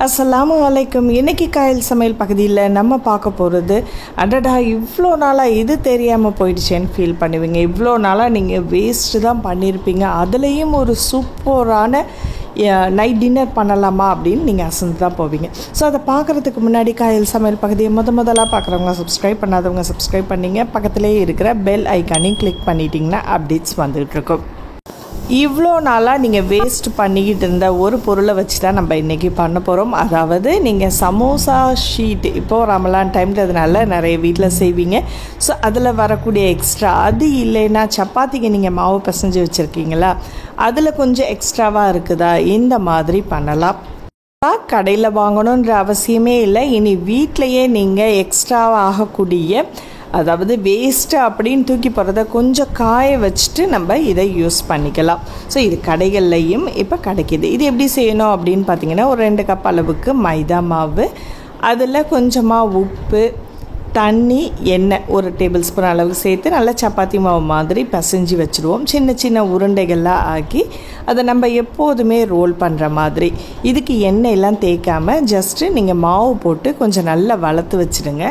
அஸ்ஸலாமு அலைக்கும். இன்றைக்கி காயல் சமையல் பகுதியில் நம்ம பார்க்க போகிறது, அடடா இவ்வளோ நாளாக இது தெரியாமல் போயிடுச்சேன்னு ஃபீல் பண்ணுவீங்க. இவ்வளோ நாளாக நீங்கள் வேஸ்ட்டு தான் பண்ணியிருப்பீங்க. அதுலேயும் ஒரு சூப்பரான நைட் டின்னர் பண்ணலாமா அப்படின்னு நீங்கள் அசந்து தான் போவீங்க. ஸோ அதை பார்க்குறதுக்கு முன்னாடி காயல் சமையல் பகுதியை முதலாக பார்க்குறவங்க சப்ஸ்கிரைப் பண்ணாதவங்க சப்ஸ்கிரைப் பண்ணிங்க. பக்கத்துலேயே இருக்கிற பெல் ஐக்கானையும் கிளிக் பண்ணிட்டீங்கன்னா அப்டேட்ஸ் வந்துகிட்ருக்கும். இவ்வளோ நாளாக நீங்கள் வேஸ்ட் பண்ணிக்கிட்டு இருந்த ஒரு பொருளை வச்சு தான் நம்ம இன்றைக்கி பண்ண போகிறோம். அதாவது நீங்கள் சமோசா ஷீட், இப்போது ரமலான் டைம்ன்றதுனால நிறைய வீட்டில் செய்வீங்க. ஸோ அதில் வரக்கூடிய எக்ஸ்ட்ரா, அது இல்லைன்னா சப்பாத்திக்கு நீங்கள் மாவு பிசைஞ்சு வச்சுருக்கீங்களா, அதில் கொஞ்சம் எக்ஸ்ட்ராவாக இருக்குதா, இந்த மாதிரி பண்ணலாம். கடையில் வாங்கணுன்ற அவசியமே இல்லை. இனி வீட்டிலையே நீங்கள் எக்ஸ்ட்ராவாக ஆகக்கூடிய, அதாவது வேஸ்ட்டு அப்படின்னு தூக்கி போகிறத கொஞ்சம் காய வச்சுட்டு நம்ம இதை யூஸ் பண்ணிக்கலாம். ஸோ இது கடைகள்லையும் இப்போ கிடைக்கிது. இது எப்படி செய்யணும் அப்படின்னு பார்த்தீங்கன்னா, ஒரு 2 கப் அளவுக்கு மைதா மாவு, அதில் கொஞ்சமாக உப்பு, தண்ணி, எண்ணெய் 1 டேபிள் ஸ்பூன் அளவுக்கு சேர்த்து நல்லா சப்பாத்தி மாவு மாதிரி பிசைஞ்சு வச்சுருவோம். சின்ன சின்ன உருண்டைகள்லாம் ஆக்கி அதை நம்ம எப்போதுமே ரோல் பண்ணுற மாதிரி. இதுக்கு எண்ணெயெல்லாம் தேய்க்காமல் ஜஸ்ட்டு நீங்கள் மாவு போட்டு கொஞ்சம் நல்லா வளர்த்து வச்சுடுங்க.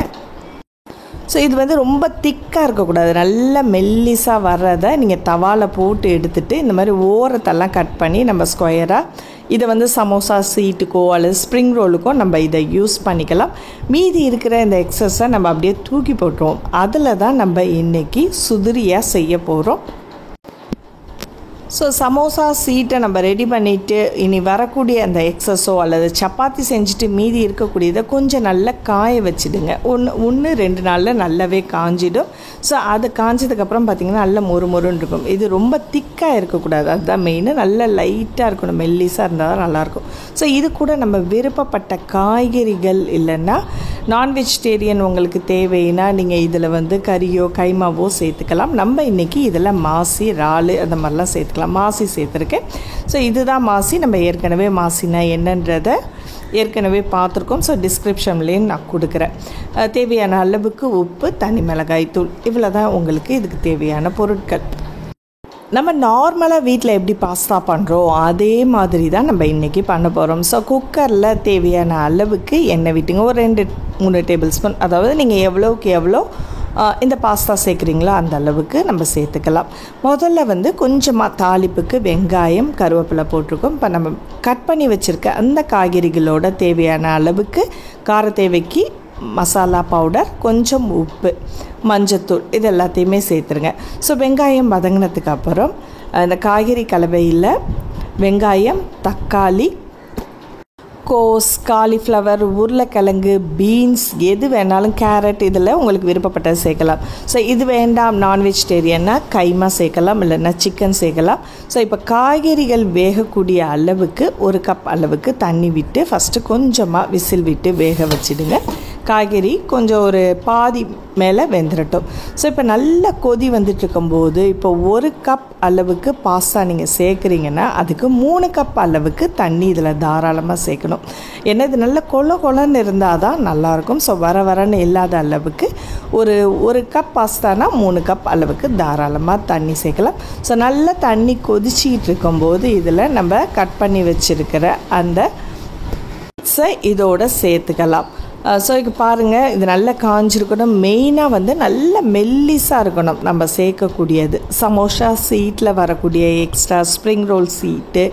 ஸோ இது ரொம்ப திக்காக இருக்கக்கூடாது. நல்லா மெல்லிஸாக வர்றதை நீங்கள் தவாவில் போட்டு எடுத்துகிட்டு இந்த மாதிரி ஓரத்தெல்லாம் கட் பண்ணி நம்ம ஸ்கொயராக இதை சமோசா சீட்டுக்கோ அல்லது ஸ்ப்ரிங் ரோலுக்கோ நம்ம இதை யூஸ் பண்ணிக்கலாம். மீதி இருக்கிற இந்த எக்ஸஸை நம்ம அப்படியே தூக்கி போட்டுருவோம். அதில் தான் நம்ம இன்றைக்கி சுதிரியாக செய்ய போகிறோம். ஸோ சமோசா சீட்டை நம்ம ரெடி பண்ணிவிட்டு இனி வரக்கூடிய அந்த எக்ஸஸோ அல்லது சப்பாத்தி செஞ்சுட்டு மீதி இருக்கக்கூடியதை கொஞ்சம் நல்லா காய வச்சுடுங்க. 1-2 நாளில் நல்லாவே காஞ்சிடும். ஸோ அது காஞ்சதுக்கப்புறம் பார்த்திங்கன்னா நல்லா மொறுன்னு இருக்கும். இது ரொம்ப திக்காக இருக்கக்கூடாது, அதுதான் மெயின். நல்லா லைட்டாக இருக்கணும், மெல்லிஸாக இருந்தால் தான் நல்லாயிருக்கும். ஸோ இது கூட நம்ம விருப்பப்பட்ட காய்கறிகள், இல்லைன்னா நான் வெஜிடேரியன் உங்களுக்கு தேவைன்னா நீங்கள் இதில் கறியோ கைமாவோ சேர்த்துக்கலாம். நம்ம இன்றைக்கி இதில் மாசி, இறால் அந்த மாதிரிலாம் சேர்த்துக்கலாம். மாசி சேர்த்துருக்கேன். ஸோ இதுதான் மாசி. நம்ம ஏற்கனவே மாசினா என்னன்றதை ஏற்கனவே பார்த்துருக்கோம். ஸோ டிஸ்கிரிப்ஷன்லேயும் நான் கொடுக்குறேன். தேவையான அளவுக்கு உப்பு, தனி மிளகாய் தூள், இவ்வளோ தான் உங்களுக்கு இதுக்கு தேவையான பொருட்கள். நம்ம நார்மலாக வீட்டில் எப்படி பாஸ்தா பண்ணுறோம் அதே மாதிரி தான் நம்ம இன்றைக்கி பண்ண போகிறோம். ஸோ குக்கரில் தேவையான அளவுக்கு எண்ணெய் விட்டுங்க. ஒரு 2-3 டேபிள் ஸ்பூன், அதாவது நீங்கள் எவ்வளோக்கு எவ்வளோ இந்த பாஸ்தா சேர்க்குறீங்களோ அந்த அளவுக்கு நம்ம சேர்த்துக்கலாம். முதல்ல கொஞ்சமாக தாளிப்புக்கு வெங்காயம், கருவேப்பிலை போட்டிருக்கோம். இப்போ நம்ம கட் பண்ணி வச்சுருக்க அந்த காய்கறிகளோட தேவையான அளவுக்கு கார தேவைக்கு மசாலா பவுடர், கொஞ்சம் உப்பு, மஞ்சத்தூள், இது எல்லாத்தையுமே சேர்த்துருங்க. ஸோ வெங்காயம் வதங்கினதுக்கு அப்புறம் இந்த காய்கறி கலவையில் வெங்காயம், தக்காளி, கோஸ், காலிஃப்ளவர், உருளைக்கிழங்கு, பீன்ஸ், எது வேணாலும், கேரட், இதில் உங்களுக்கு விருப்பப்பட்டது சேர்க்கலாம். ஸோ இது வேண்டாம் நான் வெஜிடேரியன்னா கைமா சேர்க்கலாம், இல்லைன்னா சிக்கன் சேர்க்கலாம். ஸோ இப்போ காய்கறிகள் வேகக்கூடிய அளவுக்கு 1 கப் அளவுக்கு தண்ணி விட்டு ஃபஸ்ட்டு கொஞ்சமாக விசில் விட்டு வேக வச்சுடுங்க. காய்கறி கொஞ்சம் ஒரு பாதி மேலே வெந்துடட்டும். ஸோ இப்போ நல்லா கொதி வந்துட்டுருக்கும்போது இப்போ 1 கப் அளவுக்கு பாஸ்தா நீங்கள் சேர்க்குறீங்கன்னா அதுக்கு 3 கப் அளவுக்கு தண்ணி இதில் தாராளமாக சேர்க்கணும். ஏன்னா இது நல்ல கொலன்னு இருந்தால் தான் நல்லாயிருக்கும். ஸோ வரன்னு இல்லாத அளவுக்கு ஒரு கப் பாஸ்தானா 3 கப் அளவுக்கு தாராளமாக தண்ணி சேர்க்கலாம். ஸோ நல்லா தண்ணி கொதிச்சிக்கிட்டு இருக்கும்போது இதில் நம்ம கட் பண்ணி வச்சுருக்கிற அந்த இதோட சேர்த்துக்கலாம். ஸோ இது பாருங்கள், இது நல்லா காஞ்சிருக்கணும். மெயினாக நல்ல மெல்லிஸாக இருக்கணும் நம்ம சேர்க்கக்கூடியது. சமோசா சீட்டில் வரக்கூடிய எக்ஸ்ட்ரா ஸ்ப்ரிங் ரோல் சீட்டு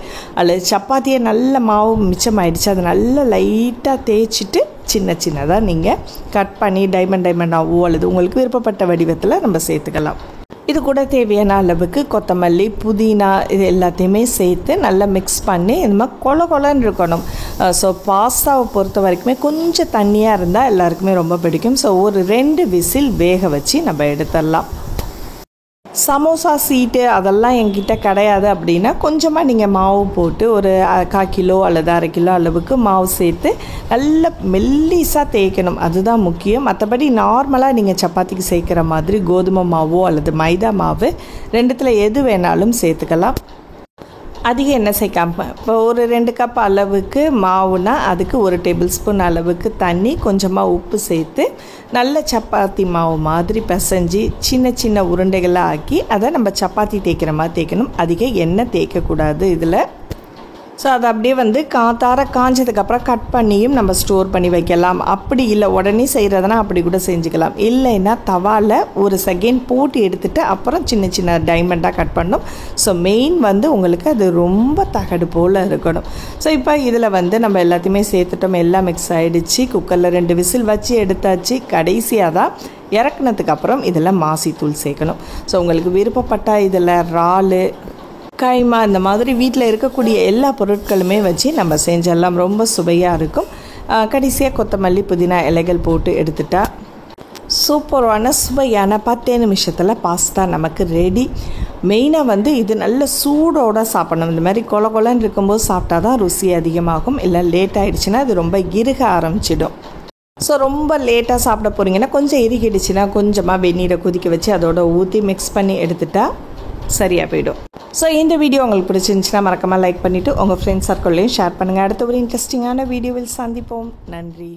அல்லது சப்பாத்தியை நல்ல மாவு மிச்சமாயிடுச்சு, அதை நல்லா லைட்டாக தேய்ச்சிட்டு சின்னதாக நீங்கள் கட் பண்ணி டைமண்டாவோ அல்லது உங்களுக்கு விருப்பப்பட்ட வடிவத்தில் நம்ம சேர்த்துக்கலாம். இது கூட தேவையான அளவுக்கு கொத்தமல்லி, புதினா, இது எல்லாத்தையுமே சேர்த்து நல்லா மிக்ஸ் பண்ணி இந்த மாதிரி கொலன்னு இருக்கணும். ஸோ பாஸ்தாவை பொறுத்த வரைக்குமே கொஞ்சம் தண்ணியாக இருந்தால் எல்லாருக்குமே ரொம்ப பிடிக்கும். ஸோ ஒரு 2 விசில் வேக வச்சு நம்ம எடுத்துடலாம். சமோசா சீட்டு அதெல்லாம் என்கிட்ட கிடையாது அப்படின்னா கொஞ்சமாக நீங்கள் மாவு போட்டு ஒரு 1/4 கிலோ அல்லது 1/2 கிலோ அளவுக்கு மாவு சேர்த்து நல்ல மெல்லிஸாக தேய்க்கணும், அதுதான் முக்கியம். மற்றபடி நார்மலாக நீங்கள் சப்பாத்திக்கு சேர்க்குற மாதிரி கோதுமை மாவோ அல்லது மைதா மாவு 2த்தில் எது வேணாலும் சேர்த்துக்கலாம். அதிக எண்ணெய் சேர்க்காமல் இப்போ ஒரு 2 கப் அளவுக்கு மாவுனா அதுக்கு 1 டேபிள் ஸ்பூன் அளவுக்கு தண்ணி, கொஞ்சமாக உப்பு சேர்த்து நல்ல சப்பாத்தி மாவு மாதிரி பிசைஞ்சு சின்ன உருண்டைகளாக ஆக்கி அதை நம்ம சப்பாத்தி தேய்க்கிற மாதிரி தேய்க்கணும். அதிக எண்ணெய் தேய்க்கக்கூடாது. இதில் ஸோ அதை அப்படியே வந்து காத்தார காஞ்சதுக்கப்புறம் கட் பண்ணியும் நம்ம ஸ்டோர் பண்ணி வைக்கலாம். அப்படி இல்லை உடனே செய்கிறதுனா அப்படி கூட செஞ்சுக்கலாம். இல்லைன்னா தவாவில் ஒரு செகண்ட் போட்டு எடுத்துகிட்டு அப்புறம் சின்ன சின்ன டைமண்டாக கட் பண்ணணும். ஸோ மெயின் வந்து உங்களுக்கு அது ரொம்ப தகடு போல் இருக்கணும். ஸோ இப்போ இதில் வந்து நம்ம எல்லாத்தையுமே சேர்த்துட்டோம். எல்லாம் மிக்ஸ் ஆகிடுச்சு. குக்கரில் 2 விசில் வச்சு எடுத்தாச்சு. கடைசியாக தான் இறக்குனதுக்கப்புறம் இதில் மாசித்தூள் சேர்க்கணும். ஸோ உங்களுக்கு விருப்பப்பட்டால் இதில் இறால், கைமா இந்த மாதிரி வீட்டில் இருக்கக்கூடிய எல்லா பொருட்களுமே வச்சு நம்ம செஞ்சிடலாம். ரொம்ப சுவையாக இருக்கும். கடைசியாக கொத்தமல்லி புதினா இலைகள் போட்டு எடுத்துட்டா சூப்பரான சுவையான 10 நிமிஷத்தில் பாஸ்தா நமக்கு ரெடி. மெயினாக வந்து இது நல்ல சூடோடு சாப்பிடணும். இந்த மாதிரி கொல கொலன்னு இருக்கும்போது சாப்பிட்டா தான் ருசி அதிகமாகும். இல்லை லேட் ஆகிடுச்சுன்னா அது ரொம்ப இறுக ஆரம்பிச்சிடும். ஸோ ரொம்ப லேட்டாக சாப்பிட போகிறீங்கன்னா கொஞ்சம் இறுகிடுச்சுன்னா கொஞ்சமாக வெந்நீரை கொதிக்க வச்சு அதோட ஊற்றி மிக்ஸ் பண்ணி எடுத்துட்டா சரியாக போயிடும். ஸோ இந்த வீடியோ உங்களுக்கு பிடிச்சிருந்துச்சுன்னா மறக்காமல் லைக் பண்ணிவிட்டு உங்கள் ஃப்ரெண்ட்ஸ் சர்க்கிள்லையும் ஷேர் பண்ணுங்கள். அடுத்த ஒரு இன்ட்ரெஸ்டிங்கான வீடியோவில் சந்திப்போம். நன்றி.